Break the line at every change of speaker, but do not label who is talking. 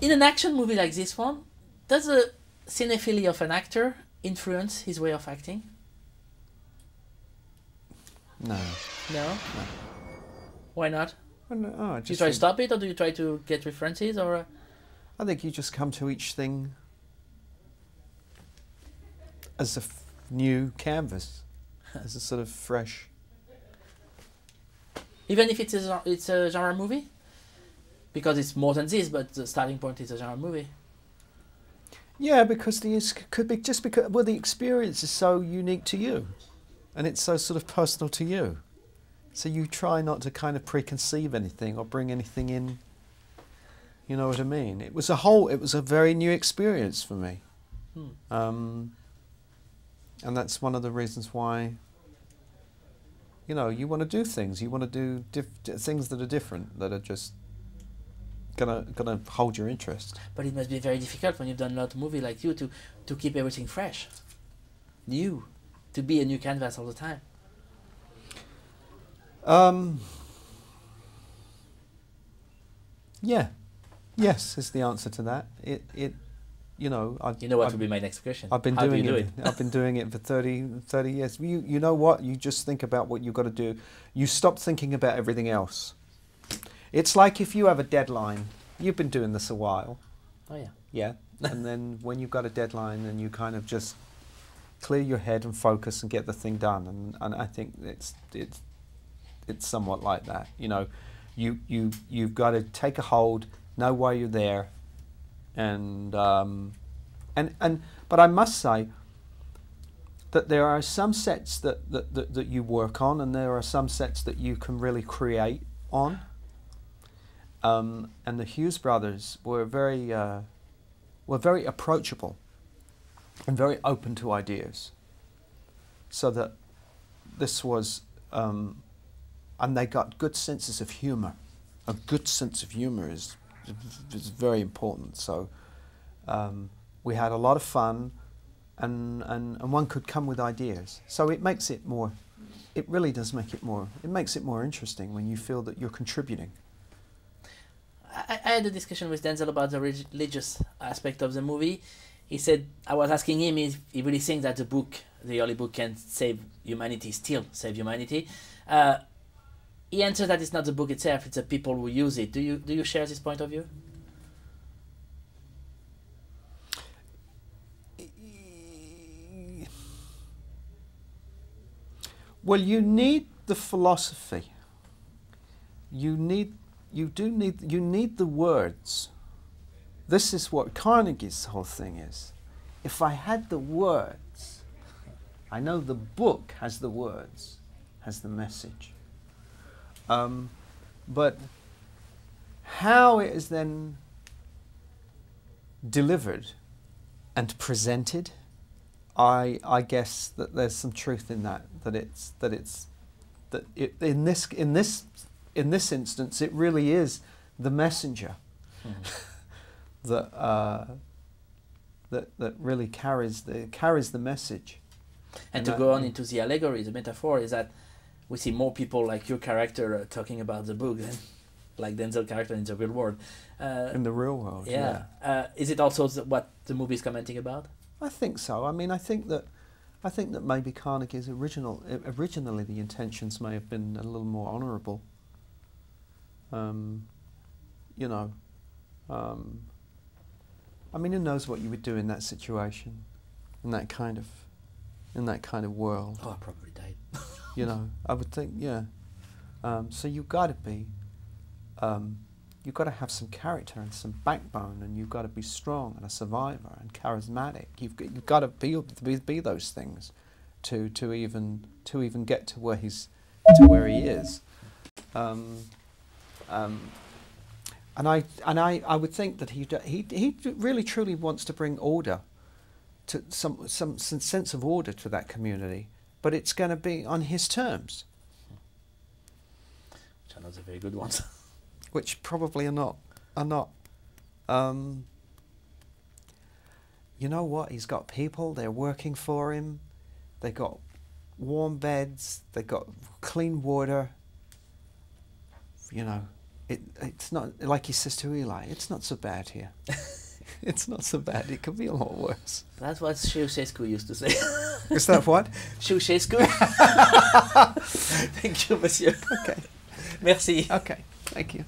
In an action movie like this one, does the cinephilia of an actor influence his way of acting?
No.
No?
No.
Why not?
Well, no, I
Do you
just
try to
think,
stop it, or do you try to get references, or...
I think you just come to each thing as a new canvas, as a sort of fresh.
Even if it's a genre movie? Because it's more than this, but the starting point is a genre movie.
Yeah, because could be just because the experience is so unique to you, and it's so sort of personal to you. So you try not to kind of preconceive anything or bring anything in. You know what I mean? It was a very new experience for me, and that's one of the reasons why. You know, you want to do things. You want to do things that are different, that are just gonna hold your interest.
But it must be very difficult when you've done a lot of movies like you to keep everything fresh, new, to be a new canvas all the time.
Yeah, yes is the answer to that. You know,
You know what would be my next question?
I've been
How
doing
do you do
it. I've been doing it for 30 years. You know what? You just think about what you've got to do. You stop thinking about everything else. It's like if you have a deadline. You've been doing this a while.
Oh yeah.
Yeah. And then when you've got a deadline, then you kind of just clear your head and focus and get the thing done. And I think it's somewhat like that. You know, you've got to take a hold, know why you're there, and but I must say that there are some sets that you work on, and there are some sets that you can really create on. And the Hughes brothers were very approachable and very open to ideas. So that this was, and they got good senses of humour. A good sense of humour is very important. So we had a lot of fun, and one could come with ideas. So it makes it more. It really does make it more. It makes it more interesting when you feel that you're contributing.
I had a discussion with Denzel about the religious aspect of the movie. He said, I was asking him if he really thinks that the early book can save humanity, still save humanity. He answered that it's not the book itself, it's the people who use it. Do you share this point of view?
Well, you need the philosophy. You need the words. This is what Carnegie's whole thing is. If I had the words, I know the book has the words, has the message. But how it is then delivered and presented, I guess that there's some truth in that. In this instance, it really is the messenger that really carries the message.
And to go on into the allegory, the metaphor is that we see more people like your character talking about the book than like Denzel character in the real world.
In the real world, yeah.
Is it also what the movie is commenting about?
I think so. I mean, I think that maybe Carnegie's originally the intentions may have been a little more honourable. You know, I mean, who knows what you would do in that situation, in that kind of world?
Oh, I probably died.
You know, I would think, yeah. So you've got to be, you've got to have some character and some backbone, and you've got to be strong and a survivor and charismatic. You've got to be those things to even get to where he is. And I would think that he really truly wants to bring order, to some sense of order to that community, but it's going to be on his terms,
which are not the very good ones.
Which probably are not. You know what? He's got people. They're working for him. They got warm beds. They got clean water. You know, it's not, like he says to Eli, it's not so bad here. It's not so bad. It could be a lot worse.
That's what Ceausescu used to say.
Is that what?
Ceausescu. Thank you, monsieur.
Okay.
Merci.
Okay. Thank you.